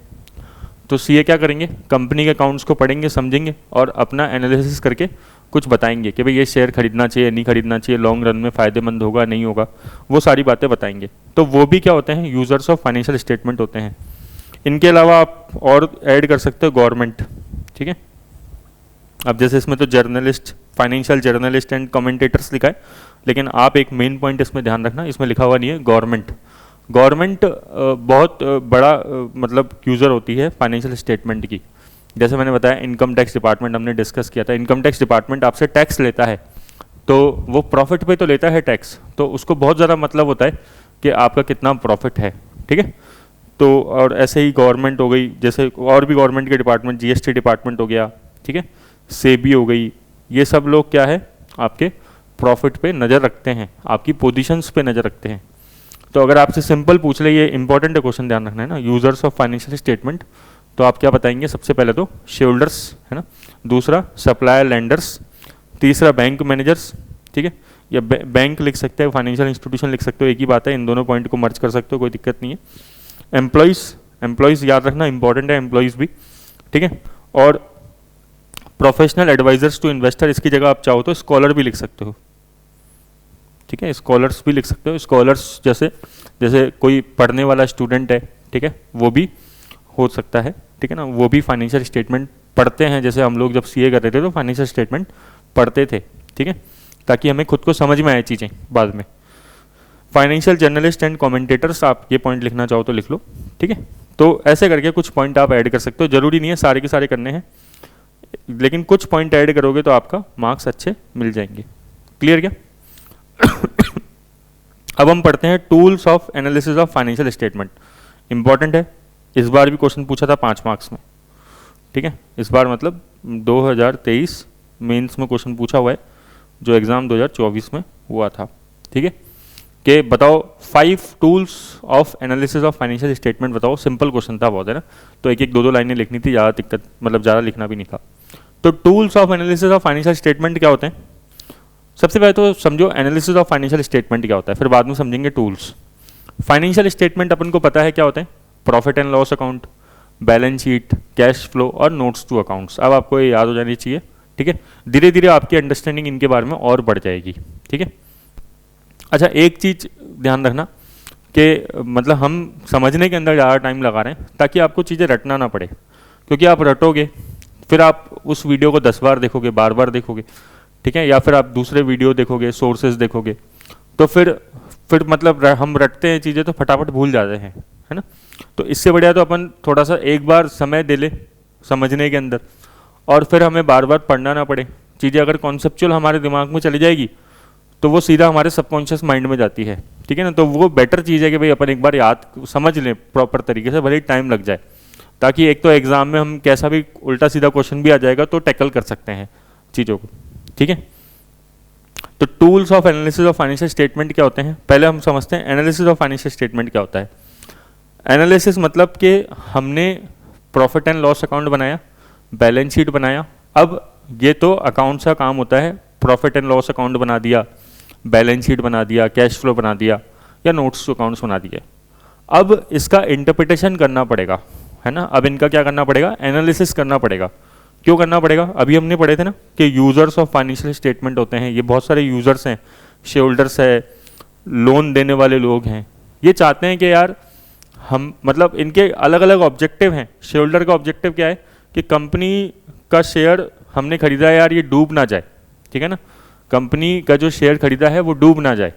तो सीए क्या करेंगे? कंपनी के अकाउंट्स को पढ़ेंगे, समझेंगे और अपना एनालिसिस करके कुछ बताएंगे कि भाई ये शेयर खरीदना चाहिए, नहीं खरीदना चाहिए, लॉन्ग रन में फ़ायदेमंद होगा, नहीं होगा, वो सारी बातें बताएंगे। तो वो भी क्या होते हैं? यूज़र्स ऑफ फाइनेंशियल स्टेटमेंट होते हैं। इनके अलावा आप और ऐड कर सकते हो गवर्नमेंट, ठीक है। अब जैसे इसमें तो journalist, financial journalist and commentators लिखा है, लेकिन आप एक मेन पॉइंट इसमें ध्यान रखना, इसमें लिखा हुआ नहीं है गवर्नमेंट। गवर्नमेंट बहुत बड़ा मतलब यूज़र होती है फाइनेंशियल स्टेटमेंट की। जैसे मैंने बताया इनकम टैक्स डिपार्टमेंट हमने डिस्कस किया था, इनकम टैक्स डिपार्टमेंट आपसे टैक्स लेता है, तो वो प्रॉफिट पे तो लेता है टैक्स, तो उसको बहुत ज़्यादा मतलब होता है कि आपका कितना प्रॉफिट है, ठीक है। तो और ऐसे ही गवर्नमेंट हो गई, जैसे और भी गवर्नमेंट के डिपार्टमेंट, जीएसटी डिपार्टमेंट हो गया, ठीक है, सेबी हो गई, ये सब लोग क्या है? आपके प्रॉफिट पे नज़र रखते हैं, आपकी पोजीशंस पे नज़र रखते हैं। तो अगर आपसे सिंपल पूछ ले, ये इंपॉर्टेंट है क्वेश्चन, ध्यान रखना है ना, यूजर्स ऑफ फाइनेंशियल स्टेटमेंट, तो आप क्या बताएंगे? सबसे पहले तो शेयरहोल्डर्स, है ना, दूसरा सप्लायर लेंडर्स, तीसरा बैंक मैनेजर्स, ठीक है, या बैंक लिख सकते हैं, फाइनेंशियल इंस्टीट्यूशन लिख सकते हो, एक ही बात है, इन दोनों पॉइंट को मर्ज कर सकते हो, कोई दिक्कत नहीं है। एम्प्लॉयज़ याद रखना, इंपॉर्टेंट है एम्प्लॉयज़ भी, ठीक है। और प्रोफेशनल एडवाइजर्स टू इन्वेस्टर, इसकी जगह आप चाहो तो स्कॉलर भी लिख सकते हो, ठीक है, स्कॉलर्स भी लिख सकते हो। स्कॉलर्स जैसे कोई पढ़ने वाला स्टूडेंट है, ठीक है, वो भी हो सकता है, ठीक है ना, वो भी फाइनेंशियल स्टेटमेंट पढ़ते हैं। जैसे हम लोग जब सीए कर रहे थे तो फाइनेंशियल स्टेटमेंट पढ़ते थे, ठीक है, ताकि हमें खुद को समझ में आए चीज़ें बाद में। फाइनेंशियल जर्नलिस्ट एंड कमेंटेटर्स, आप ये पॉइंट लिखना चाहो तो लिख लो, ठीक है। तो ऐसे करके कुछ पॉइंट आप ऐड कर सकते हो, जरूरी नहीं है सारे के सारे करने हैं, लेकिन कुछ पॉइंट ऐड करोगे तो आपका मार्क्स अच्छे मिल जाएंगे। क्लियर क्या? अब हम पढ़ते हैं tools of analysis of financial statement. Important है, इस बार भी क्वेश्चन पूछा था 5 मार्क्स में, ठीक है, इस बार मतलब 2023 मेंस में क्वेश्चन पूछा हुआ है, जो एग्ज़ाम 2024 में हुआ था, ठीक है, कि बताओ 5 tools of analysis of financial statement बताओ। सिंपल क्वेश्चन था बहुत, है ना, तो एक 2 लाइनें लिखनी थी, ज़्यादा दिक्कत मतलब ज़्यादा लिखना भी नहीं था। तो tools of analysis of financial statement क्या होते हैं? सबसे पहले तो समझो एनालिसिस ऑफ फाइनेंशियल स्टेटमेंट क्या होता है, फिर बाद में समझेंगे टूल्स। फाइनेंशियल स्टेटमेंट अपन को पता है क्या होते हैं? Profit and loss account, balance sheet, cash flow और नोट्स टू अकाउंट्स। अब आपको ये याद हो जानी चाहिए, ठीक है, धीरे धीरे आपकी अंडरस्टैंडिंग इनके बारे में और बढ़ जाएगी, ठीक है। अच्छा, एक चीज़ ध्यान रखना कि मतलब हम समझने के अंदर ज़्यादा टाइम लगा रहे हैं ताकि आपको चीज़ें रटना ना पड़े, क्योंकि आप रटोगे फिर आप उस वीडियो को 10 बार देखोगे, बार बार देखोगे, ठीक है, या फिर आप दूसरे वीडियो देखोगे, सोर्सेज देखोगे, तो फिर मतलब हम रटते हैं चीज़ें तो फटाफट भूल जाते हैं, है ना। तो इससे बढ़िया तो अपन थोड़ा सा एक बार समय दे ले समझने के अंदर, और फिर हमें बार बार पढ़ना ना पड़े। चीज़ें अगर कॉन्सेप्चुअल हमारे दिमाग में चली जाएगी तो वो सीधा हमारे सबकॉन्शियस माइंड में जाती है, ठीक है ना। तो वो बेटर चीज़ है कि भाई अपन एक बार याद समझ लें प्रॉपर तरीके से, भले ही टाइम लग जाए, ताकि एक तो एग्जाम में हम कैसा भी उल्टा सीधा क्वेश्चन भी आ जाएगा तो टैकल कर सकते हैं चीज़ों को, ठीक है। तो tools of analysis of financial statement क्या होते हैं? पहले हम समझते हैं एनालिसिस ऑफ फाइनेंशियल स्टेटमेंट क्या होता है। एनालिसिस मतलब कि हमने प्रॉफिट एंड लॉस अकाउंट बनाया, बैलेंस शीट बनाया। अब ये तो अकाउंट्स का काम होता है, प्रॉफिट एंड लॉस अकाउंट बना दिया, बैलेंस शीट बना दिया, कैश फ्लो बना दिया, या नोट्स टू अकाउंट्स बना दिए। अब इसका इंटरप्रिटेशन करना पड़ेगा, है ना। अब इनका क्या करना पड़ेगा? एनालिसिस करना पड़ेगा क्यों करना पड़ेगा? अभी हमने पढ़े थे ना कि यूज़र्स ऑफ फाइनेंशियल स्टेटमेंट होते हैं, ये बहुत सारे यूज़र्स हैं, शेयरहोल्डर्स है, लोन देने वाले लोग हैं, ये चाहते हैं कि यार हम मतलब इनके अलग अलग ऑब्जेक्टिव हैं। शेयरहोल्डर का ऑब्जेक्टिव क्या है कि कंपनी का शेयर हमने खरीदा है यार, ये डूब ना जाए, ठीक है ना, कंपनी का जो शेयर खरीदा है वो डूब ना जाए।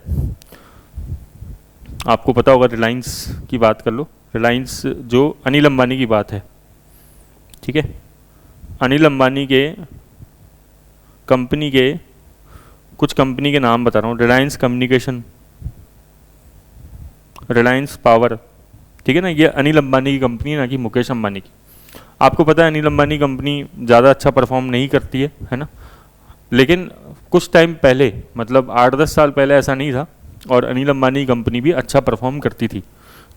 आपको पता होगा रिलायंस की बात कर लो, रिलायंस जो अनिल अंबानी की बात है, ठीक है, अनिल अंबानी के कंपनी के कुछ कंपनी के नाम बता रहा हूँ, रिलायंस कम्युनिकेशन, रिलायंस पावर, ठीक है ना, ये अनिल अंबानी की कंपनी है, ना कि मुकेश अंबानी की। आपको पता है अनिल अंबानी कंपनी ज़्यादा अच्छा परफॉर्म नहीं करती है ना, लेकिन कुछ टाइम पहले मतलब 8-10 साल पहले ऐसा नहीं था और अनिल अंबानी कंपनी भी अच्छा परफॉर्म करती थी।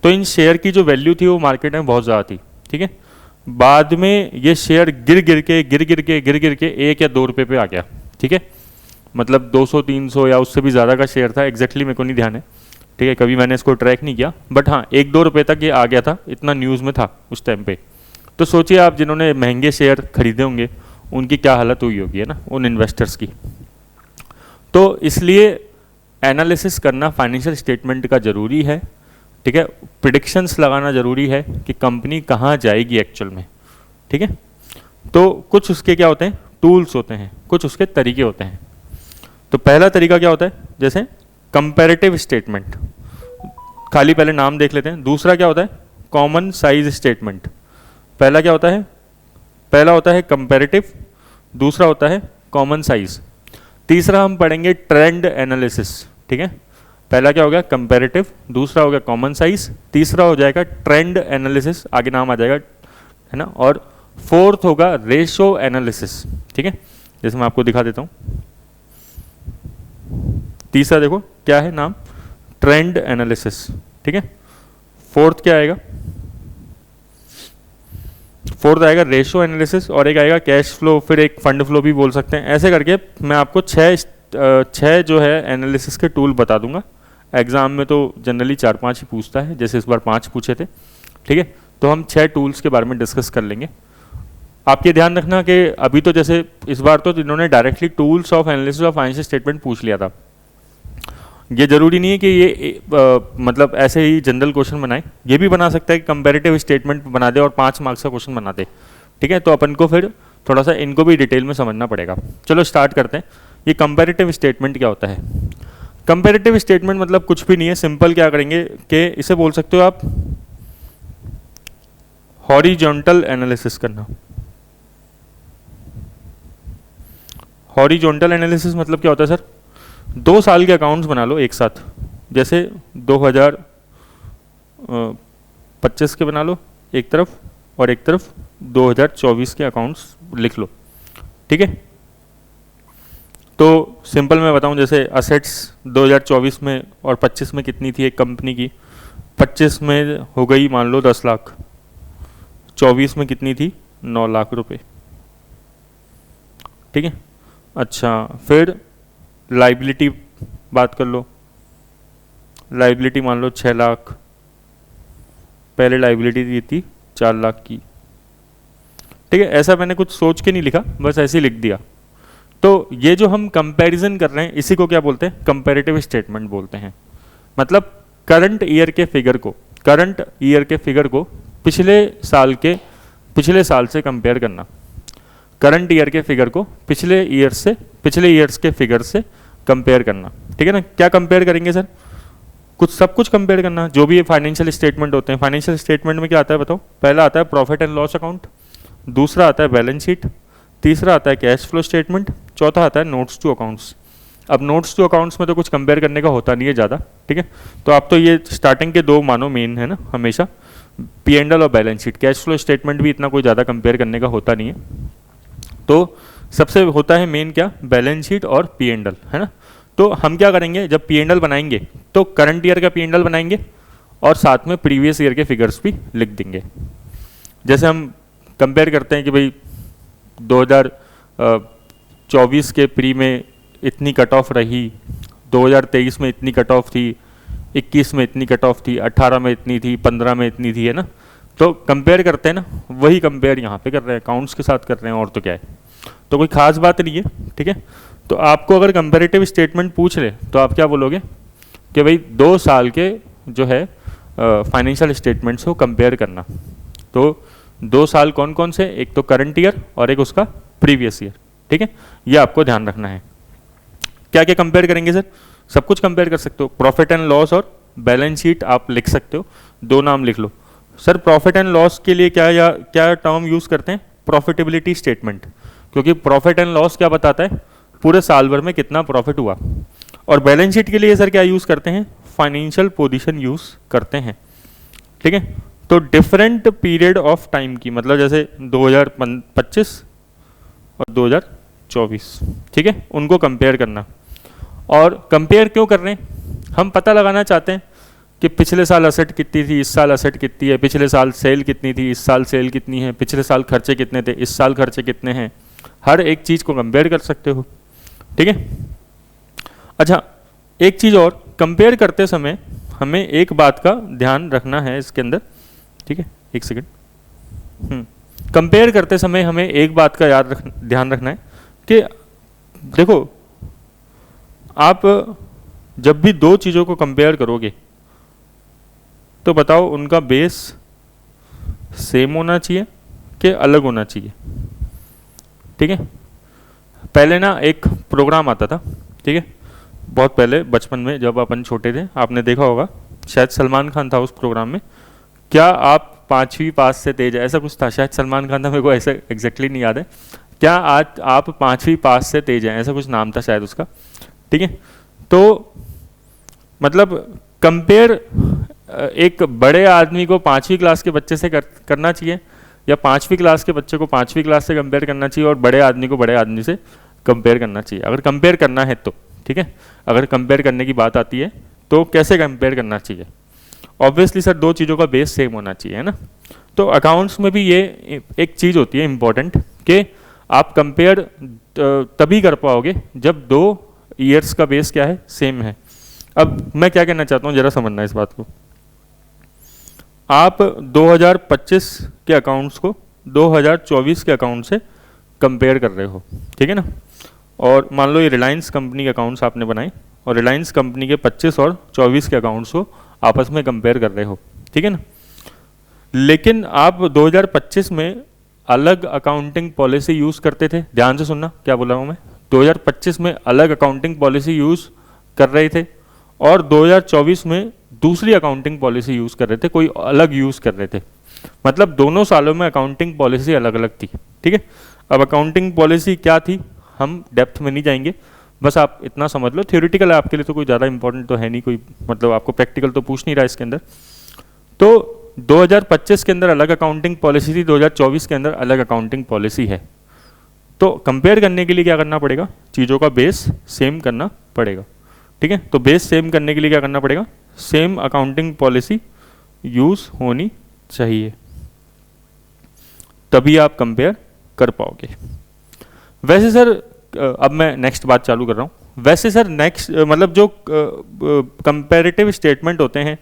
तो इन शेयर की जो वैल्यू थी वो मार्केट में बहुत ज़्यादा थी, ठीक है। बाद में ये शेयर गिर गिर के 1 या 2 रुपये पे आ गया, ठीक है, मतलब 200-300 या उससे भी ज़्यादा का शेयर था, एग्जैक्टली मेरे को नहीं ध्यान है, ठीक है, कभी मैंने इसको ट्रैक नहीं किया, बट हाँ 1-2 रुपये तक ये आ गया था, इतना न्यूज़ में था उस टाइम पे। तो सोचिए आप जिन्होंने महंगे शेयर खरीदे होंगे उनकी क्या हालत हुई होगी, है ना, उन इन्वेस्टर्स की। तो इसलिए एनालिसिस करना फाइनेंशियल स्टेटमेंट का ज़रूरी है, ठीक है, प्रिडिक्शंस लगाना ज़रूरी है कि कंपनी कहाँ जाएगी एक्चुअल में, ठीक है। तो कुछ उसके क्या होते हैं, टूल्स होते हैं, कुछ उसके तरीके होते हैं। तो पहला तरीका क्या होता है, जैसे कंपैरेटिव स्टेटमेंट, खाली पहले नाम देख लेते हैं। दूसरा क्या होता है, कॉमन साइज स्टेटमेंट। पहला क्या होता है, पहला होता है कंपैरेटिव, दूसरा होता है कॉमन साइज, तीसरा हम पढ़ेंगे ट्रेंड एनालिसिस, ठीक है। पहला क्या हो गया कंपैरेटिव, दूसरा हो गया कॉमन साइज, तीसरा हो जाएगा ट्रेंड एनालिसिस, आगे नाम आ जाएगा, है ना, और फोर्थ होगा रेशो एनालिसिस, ठीक है। जैसे मैं आपको दिखा देता हूँ, तीसरा देखो क्या है नाम, ट्रेंड एनालिसिस, ठीक है। फोर्थ क्या आएगा, फोर्थ आएगा रेशो एनालिसिस, और एक आएगा कैश फ्लो, फिर एक फंड फ्लो भी बोल सकते हैं। ऐसे करके मैं आपको छः जो है एनालिसिस के टूल बता दूंगा। एग्जाम में तो जनरली 4-5 ही पूछता है, जैसे इस बार 5 पूछे थे, ठीक है। तो हम 6 टूल्स के बारे में डिस्कस कर लेंगे। आप ये ध्यान रखना कि अभी तो जैसे इस बार तो इन्होंने directly tools of analysis of financial statement पूछ लिया था। ये जरूरी नहीं है कि ये मतलब ऐसे ही जनरल क्वेश्चन बनाए, ये भी बना सकता है कि कंपैरेटिव स्टेटमेंट बना दे और 5 मार्क्स का क्वेश्चन बना दे, ठीक है। तो अपन को फिर थोड़ा सा इनको भी डिटेल में समझना पड़ेगा। चलो स्टार्ट करते हैं। ये कंपैरेटिव स्टेटमेंट क्या होता है? कंपैरेटिव स्टेटमेंट मतलब कुछ भी नहीं है, सिंपल क्या करेंगे कि इसे बोल सकते हो आप हॉरिजॉन्टल एनालिसिस करना। हॉरिजॉन्टल एनालिसिस मतलब क्या होता है सर? 2 साल के अकाउंट्स बना लो एक साथ, जैसे 2025 के बना लो एक तरफ, और एक तरफ 2024 के अकाउंट्स लिख लो, ठीक है। तो सिंपल मैं बताऊं, जैसे असेट्स 2024 में और 25 में कितनी थी एक कंपनी की? 25 में हो गई मान लो 10 लाख, 24 में कितनी थी? 9 लाख रुपए, ठीक है। अच्छा, फिर लाइबिलिटी बात कर लो, लाइबिलिटी मान लो 6 लाख, पहले लाइबिलिटी दी थी 4 लाख की, ठीक है। ऐसा मैंने कुछ सोच के नहीं लिखा, बस ऐसे ही लिख दिया। तो ये जो हम कंपैरिजन कर रहे हैं इसी को क्या बोलते हैं? कंपैरेटिव स्टेटमेंट बोलते हैं। मतलब करंट ईयर के फिगर को, करंट ईयर के फिगर को पिछले साल से कंपेयर करना, करंट ईयर के फिगर को पिछले ईयर्स के फिगर से कंपेयर करना, ठीक है ना। क्या कंपेयर करेंगे सर? सब कुछ कंपेयर करना, जो भी फाइनेंशियल स्टेटमेंट होते हैं। फाइनेंशियल स्टेटमेंट में क्या आता है बताओ? पहला आता है प्रॉफिट एंड लॉस अकाउंट, दूसरा आता है बैलेंस शीट, तीसरा आता है कैश फ्लो स्टेटमेंट, चौथा आता है नोट्स टू अकाउंट्स। अब नोट्स टू अकाउंट्स में तो कुछ कंपेयर करने का होता नहीं है ज़्यादा, ठीक है। तो आप तो ये स्टार्टिंग के 2 मानो मेन है ना हमेशा, पी एंड एल और balance sheet. Cash flow statement भी इतना कोई ज़्यादा कंपेयर करने का होता नहीं है। तो सबसे होता है मेन क्या? बैलेंस शीट और पी एंड एल, है ना। तो हम क्या करेंगे, जब पी एंड एल बनाएंगे तो करंट ईयर का पी एंड एल बनाएंगे और साथ में प्रीवियस ईयर के फिगर्स भी लिख देंगे। जैसे हम कंपेयर करते हैं कि भाई 2024 के प्री में इतनी कट ऑफ रही, 2023 में इतनी कट ऑफ थी, 21 में इतनी कट ऑफ थी, 18 में इतनी थी, 15 में इतनी थी, है ना। तो कंपेयर करते हैं ना, वही कंपेयर यहाँ पे कर रहे हैं, अकाउंट्स के साथ कर रहे हैं, और तो क्या है, तो कोई खास बात नहीं है, ठीक है। तो आपको अगर कंपेरेटिव स्टेटमेंट पूछ ले तो आप क्या बोलोगे कि भाई 2 साल के जो है फाइनेंशियल स्टेटमेंट्स को कंपेयर करना। तो 2 साल कौन कौन से, एक तो करंट ईयर और एक उसका प्रीवियस ईयर, ठीक है, ये आपको ध्यान रखना है। क्या क्या कंपेयर करेंगे सर, सब कुछ कंपेयर कर सकते हो, प्रॉफिट एंड लॉस और बैलेंस शीट आप लिख सकते हो, 2 नाम लिख लो। सर प्रॉफिट एंड लॉस के लिए क्या टर्म यूज़ करते हैं, प्रॉफिटेबिलिटी स्टेटमेंट, क्योंकि प्रॉफिट एंड लॉस क्या बताता है, पूरे साल भर में कितना प्रॉफिट हुआ। और बैलेंस शीट के लिए सर क्या यूज़ करते हैं, फाइनेंशियल पोजीशन यूज़ करते हैं, ठीक है। तो डिफरेंट पीरियड ऑफ टाइम की, मतलब जैसे 2025 और 2024, ठीक है, उनको कंपेयर करना। और कंपेयर क्यों कर रहे हैं, हम पता लगाना चाहते हैं कि पिछले साल असेट कितनी थी, इस साल असेट कितनी है, पिछले साल सेल कितनी थी, इस साल सेल कितनी है, पिछले साल खर्चे कितने थे, इस साल खर्चे कितने हैं, हर एक चीज़ को कंपेयर कर सकते हो, ठीक है। अच्छा, एक चीज़ और, कंपेयर करते समय हमें एक बात का ध्यान रखना है इसके अंदर, ठीक है, एक सेकेंड। कंपेयर करते समय हमें एक बात का ध्यान रखना है कि देखो, आप जब भी 2 चीज़ों को कंपेयर करोगे तो बताओ उनका बेस सेम होना चाहिए कि अलग होना चाहिए, ठीक है। पहले ना एक प्रोग्राम आता था, ठीक है, बहुत पहले बचपन में जब अपन छोटे थे, आपने देखा होगा, शायद सलमान खान था उस प्रोग्राम में, क्या आप 5वीं पास से तेज है, ऐसा कुछ था, शायद सलमान खान था, मेरे को ऐसा एग्जैक्टली नहीं याद है, क्या आज आप 5वीं पास से तेज हैं, ऐसा कुछ नाम था शायद उसका, ठीक है। तो मतलब कंपेयर एक बड़े आदमी को 5वीं क्लास के बच्चे से करना चाहिए, या 5वीं क्लास के बच्चे को 5वीं क्लास से कंपेयर करना चाहिए, और बड़े आदमी को बड़े आदमी से कंपेयर करना चाहिए, अगर कंपेयर करना है तो, ठीक है। अगर कंपेयर करने की बात आती है तो कैसे कंपेयर करना चाहिए, ऑब्वियसली सर 2 चीज़ों का बेस सेम होना चाहिए, है ना। तो अकाउंट्स में भी ये एक चीज़ होती है इम्पॉर्टेंट कि आप कंपेयर तभी कर पाओगे जब 2 ईयर्स का बेस क्या है, सेम है। अब मैं क्या कहना चाहता हूँ, जरा समझना इस बात को, आप 2025 के अकाउंट्स को 2024 के अकाउंट से कंपेयर कर रहे हो, ठीक है ना। और मान लो ये रिलायंस कंपनी के अकाउंट्स आपने बनाए, और रिलायंस कंपनी के 25 और 24 के अकाउंट्स को आपस में कंपेयर कर रहे हो, ठीक है ना। लेकिन आप 2025 में अलग अकाउंटिंग पॉलिसी यूज़ करते थे, ध्यान से सुनना क्या बोल रहा हूँ मैं, 2025 में अलग अकाउंटिंग पॉलिसी यूज़ कर रहे थे, और 2024 में दूसरी अकाउंटिंग पॉलिसी यूज़ कर रहे थे, कोई अलग यूज़ कर रहे थे, मतलब दोनों सालों में अकाउंटिंग पॉलिसी अलग अलग थी, ठीक है। अब अकाउंटिंग पॉलिसी क्या थी हम डेप्थ में नहीं जाएंगे, बस आप इतना समझ लो, थ्योरेटिकल है आपके लिए, तो कोई ज़्यादा इंपॉर्टेंट तो है नहीं, कोई मतलब आपको प्रैक्टिकल तो पूछ नहीं रहा इसके अंदर। तो 2025 के अंदर अलग अकाउंटिंग पॉलिसी थी, 2024 के अंदर अलग अकाउंटिंग पॉलिसी है। तो कंपेयर करने के लिए क्या करना पड़ेगा, चीज़ों का बेस सेम करना पड़ेगा, ठीक है। तो बेस सेम करने के लिए क्या करना पड़ेगा, सेम अकाउंटिंग पॉलिसी यूज़ होनी चाहिए, तभी आप कंपेयर कर पाओगे। वैसे सर अब मैं नेक्स्ट बात चालू कर रहा हूँ, वैसे सर नेक्स्ट मतलब जो कंपेरेटिव स्टेटमेंट होते हैं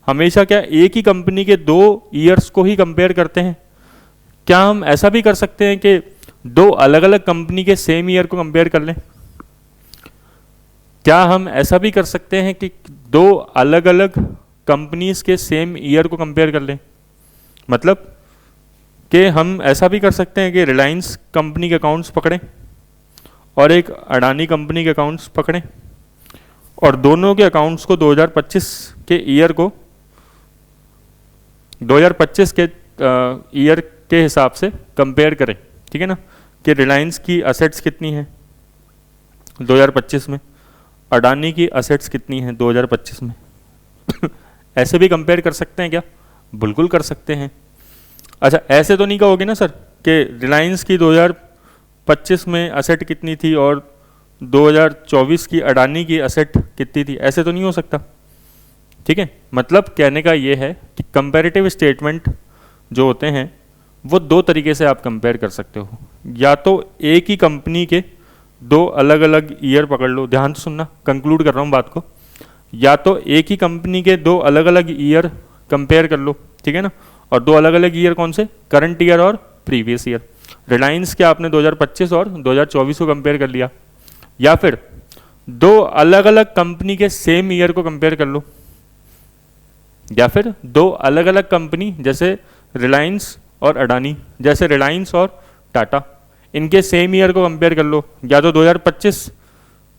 हमेशा क्या एक ही कंपनी के 2 ईयर्स को ही कंपेयर करते हैं, क्या हम ऐसा भी कर सकते हैं कि 2 अलग अलग कंपनी के सेम ईयर को कंपेयर कर लें, क्या हम ऐसा भी कर सकते हैं कि 2 अलग अलग कंपनीज के सेम ईयर को कंपेयर कर लें, मतलब कि हम ऐसा भी कर सकते हैं कि रिलायंस कंपनी के अकाउंट्स पकड़ें और एक अडानी कंपनी के अकाउंट्स पकड़ें, और दोनों के अकाउंट्स को 2025 के ईयर को 2025 के ईयर के हिसाब से कंपेयर करें, ठीक है ना, कि रिलायंस की असेट्स कितनी हैं 2025 में, अडानी की असेट्स कितनी हैं 2025 में ऐसे भी कंपेयर कर सकते हैं क्या, बिल्कुल कर सकते हैं। अच्छा, ऐसे तो नहीं कहोगे ना सर कि रिलायंस की 2025 में असेट कितनी थी और 2024 की अडानी की असेट कितनी थी, ऐसे तो नहीं हो सकता, ठीक है। मतलब कहने का ये है कि कंपैरेटिव स्टेटमेंट जो होते हैं वो 2 तरीके से आप कंपेयर कर सकते हो, या तो एक ही कंपनी के 2 अलग अलग ईयर पकड़ लो, ध्यान से सुनना, कंक्लूड कर रहा हूँ बात को, या तो एक ही कंपनी के 2 अलग अलग ईयर कंपेयर कर लो, ठीक है ना, और दो अलग अलग ईयर कौन से, करंट ईयर और प्रीवियस ईयर। रिलायंस क्या आपने 2025 और 2024 को कंपेयर कर लिया, या फिर दो अलग अलग कंपनी के सेम ईयर को कंपेयर कर लो, या फिर दो अलग अलग कंपनी जैसे रिलायंस और अडानी, जैसे रिलायंस और टाटा, इनके सेम ईयर को कंपेयर कर लो, या तो 2025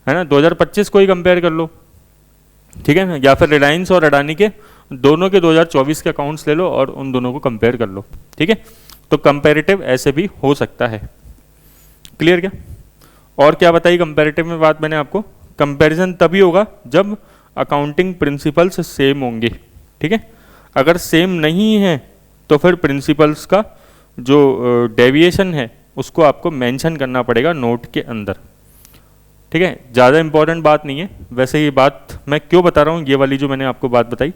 है ना, 2025 को ही कंपेयर कर लो, ठीक है ना, या फिर रिलायंस और अडानी के दोनों के 2024 के अकाउंट्स ले लो और उन दोनों को कंपेयर कर लो, ठीक है। तो कंपैरेटिव ऐसे भी हो सकता है। क्लियर क्या? और क्या बताई कंपैरेटिव में बात मैंने आपको, कंपैरिजन तभी होगा जब अकाउंटिंग प्रिंसिपल्स सेम होंगे, ठीक है। अगर सेम नहीं है तो फिर प्रिंसिपल्स का जो डेविएशन है उसको आपको मेंशन करना पड़ेगा नोट के अंदर, ठीक है। ज़्यादा इंपॉर्टेंट बात नहीं है वैसे। ये बात मैं क्यों बता रहा हूँ, ये वाली जो मैंने आपको बात बताई,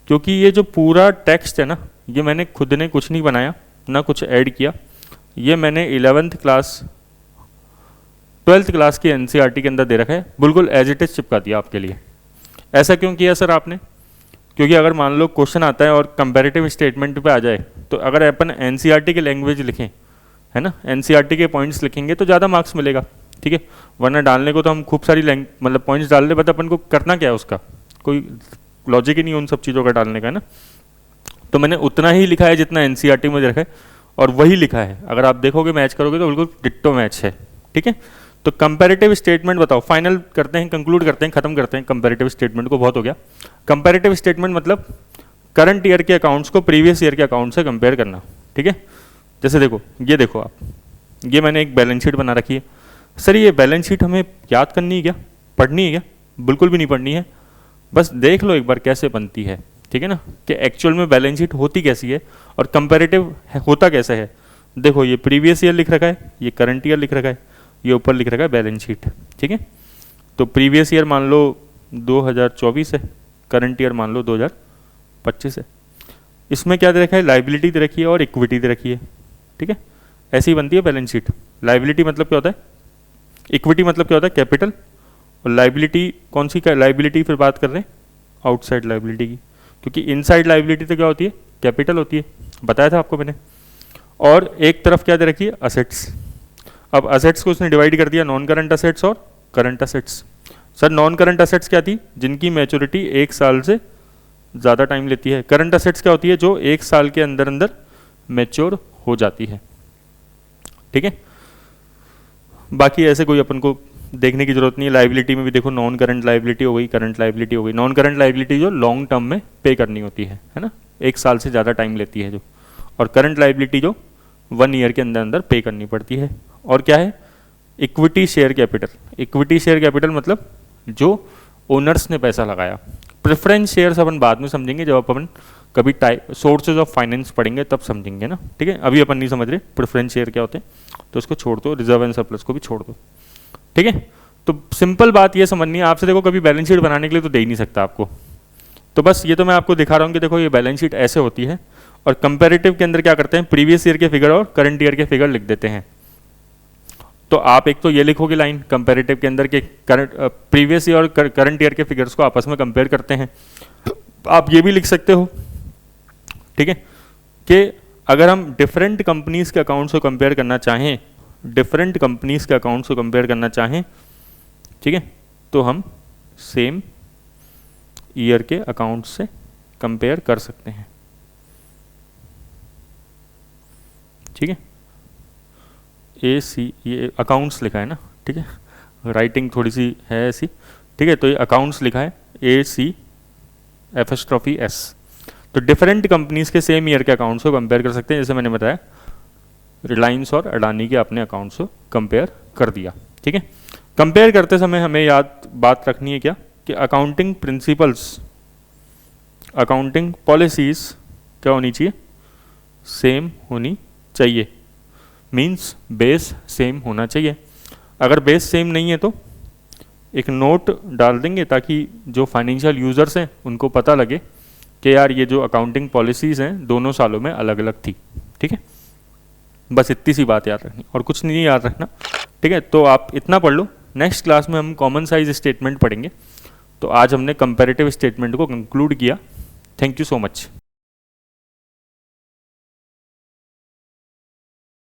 क्योंकि ये जो पूरा टेक्स्ट है ना, ये मैंने खुद ने कुछ नहीं बनाया, ना कुछ ऐड किया, ये मैंने 11th क्लास 12th क्लास की एनसीईआरटी के अंदर दे रखा है, बिल्कुल एज इट इज चिपका दिया आपके लिए। ऐसा क्यों किया सर आपने? क्योंकि अगर मान लो क्वेश्चन आता है और कंपैरेटिव स्टेटमेंट पे आ जाए, तो अगर अपन एनसीईआरटी के लैंग्वेज लिखें, है ना, एनसीईआरटी के पॉइंट्स लिखेंगे तो ज़्यादा मार्क्स मिलेगा, ठीक है। वरना डालने को तो हम खूब सारी मतलब पॉइंट्स डाल ले, बट अपन को करना क्या है, उसका कोई लॉजिक ही नहीं उन सब चीज़ों का डालने का, है ना। तो मैंने उतना ही लिखा है जितना एनसीईआरटी में रखा है, और वही लिखा है। अगर आप देखोगे मैच करोगे तो बिल्कुल डिट्टो मैच है, ठीक है। तो कंपैरेटिव स्टेटमेंट बताओ, फाइनल करते हैं, कंक्लूड करते हैं, खत्म करते हैं कंपैरेटिव स्टेटमेंट को, बहुत हो गया। कंपैरेटिव स्टेटमेंट मतलब करंट ईयर के अकाउंट्स को प्रीवियस ईयर के अकाउंट से कंपेयर करना, ठीक है। जैसे देखो, ये देखो आप, ये मैंने एक बैलेंस शीट बना रखी है। सर ये बैलेंस शीट हमें याद करनी है क्या, पढ़नी है क्या? बिल्कुल भी नहीं पढ़नी है, बस देख लो एक बार कैसे बनती है, ठीक है ना, कि एक्चुअल में बैलेंस शीट होती कैसी है और कंपैरेटिव होता कैसे है। देखो ये प्रीवियस ईयर लिख रखा है, ये करंट ईयर लिख रखा है, ये ऊपर लिख रखा है बैलेंस शीट, ठीक है। तो प्रीवियस ईयर मान लो 2024 है, करंट ईयर मान लो 2025 है। इसमें क्या दे रखा है, लाइबिलिटी दे रखी है और इक्विटी दे रखी है, ठीक है। ऐसी ही बनती है बैलेंस शीट। लाइबिलिटी मतलब क्या होता है, इक्विटी मतलब क्या होता है, कैपिटल, और लाइबिलिटी कौन सी लाइबिलिटी फिर बात कर रहे हैं, आउटसाइड लाइबिलिटी की, क्योंकि इनसाइड लाइबिलिटी तो क्या होती है, कैपिटल होती है, बताया था आपको मैंने। और एक तरफ क्या दे रखी है, असेट्स। अब असेट्स को उसने डिवाइड कर दिया नॉन करंट असेट्स और current assets. Sir non current assets क्या थी, जिनकी मैच्योरिटी 1 साल से ज़्यादा टाइम लेती है। करंट असेट्स क्या होती है, जो 1 साल के अंदर अंदर मैच्योर हो जाती है, ठीक है। बाकी ऐसे कोई अपन को देखने की जरूरत नहीं है। लाइबिलिटी में भी देखो, नॉन करंट लाइबिलिटी हो गई, करंट लाइबिलिटी हो गई। नॉन करंट लाइबिलिटी जो लॉन्ग टर्म में पे करनी होती है ना, 1 साल से ज़्यादा टाइम लेती है जो, और करंट लाइबिलिटी जो 1 ईयर के अंदर अंदर पे करनी पड़ती है। और क्या है, equity share capital. Equity share capital मतलब जो ओनर्स ने पैसा लगाया। प्रेफरेंस शेयर्स अपन बाद में समझेंगे, जब अपन कभी सोर्सेज ऑफ फाइनेंस पढ़ेंगे तब समझेंगे ना, ठीक है। अभी अपन नहीं समझ रहे प्रेफरेंस शेयर क्या होते हैं, तो उसको छोड़ दो, रिजर्व एंड सरप्लस को भी छोड़ दो, ठीक है। तो सिंपल बात ये समझनी है आपसे। देखो कभी बैलेंस शीट बनाने के लिए तो दे ही नहीं सकता आपको, तो बस ये तो मैं आपको दिखा रहा हूँ कि देखो ये बैलेंस शीट ऐसे होती है। और कंपैरेटिव के अंदर क्या करते हैं, प्रीवियस ईयर के फिगर और करंट ईयर के फिगर लिख देते हैं। तो आप एक तो ये लिखोगे लाइन कंपैरेटिव के अंदर के करंट प्रीवियस ईयर और करंट ईयर के फिगर्स को आपस में कंपेयर करते हैं। आप ये भी लिख सकते हो, ठीक है, कि अगर हम डिफरेंट कंपनीज के अकाउंट्स को कंपेयर करना चाहें, डिफरेंट कंपनीज के अकाउंट्स को कंपेयर करना चाहें, ठीक है, तो हम सेम ईयर के अकाउंट्स से कंपेयर कर सकते हैं, ठीक है। AC ये अकाउंट्स लिखा है ना, ठीक है, राइटिंग थोड़ी सी है ऐसी, ठीक है। तो ये अकाउंट्स लिखा है AC''S। तो डिफरेंट कंपनीज के सेम ईयर के अकाउंट्स को कंपेयर कर सकते हैं। जैसे मैंने बताया रिलायंस और अडानी के अपने अकाउंट्स को कंपेयर कर दिया, ठीक है। कंपेयर करते समय हमें याद बात रखनी है क्या, कि अकाउंटिंग प्रिंसिपल्स, अकाउंटिंग पॉलिसीज क्या होनी चाहिए, सेम होनी चाहिए। मीन्स बेस सेम होना चाहिए। अगर बेस सेम नहीं है तो एक नोट डाल देंगे ताकि जो फाइनेंशियल यूज़र्स हैं उनको पता लगे कि यार ये जो अकाउंटिंग पॉलिसीज़ हैं दोनों सालों में अलग अलग थी, ठीक है। बस इतनी सी बात याद रखनी और कुछ नहीं याद रखना, ठीक है। तो आप इतना पढ़ लो। नेक्स्ट क्लास में हम कॉमन साइज स्टेटमेंट पढ़ेंगे। तो आज हमने कंपैरेटिव स्टेटमेंट को कंक्लूड किया। Thank you so much.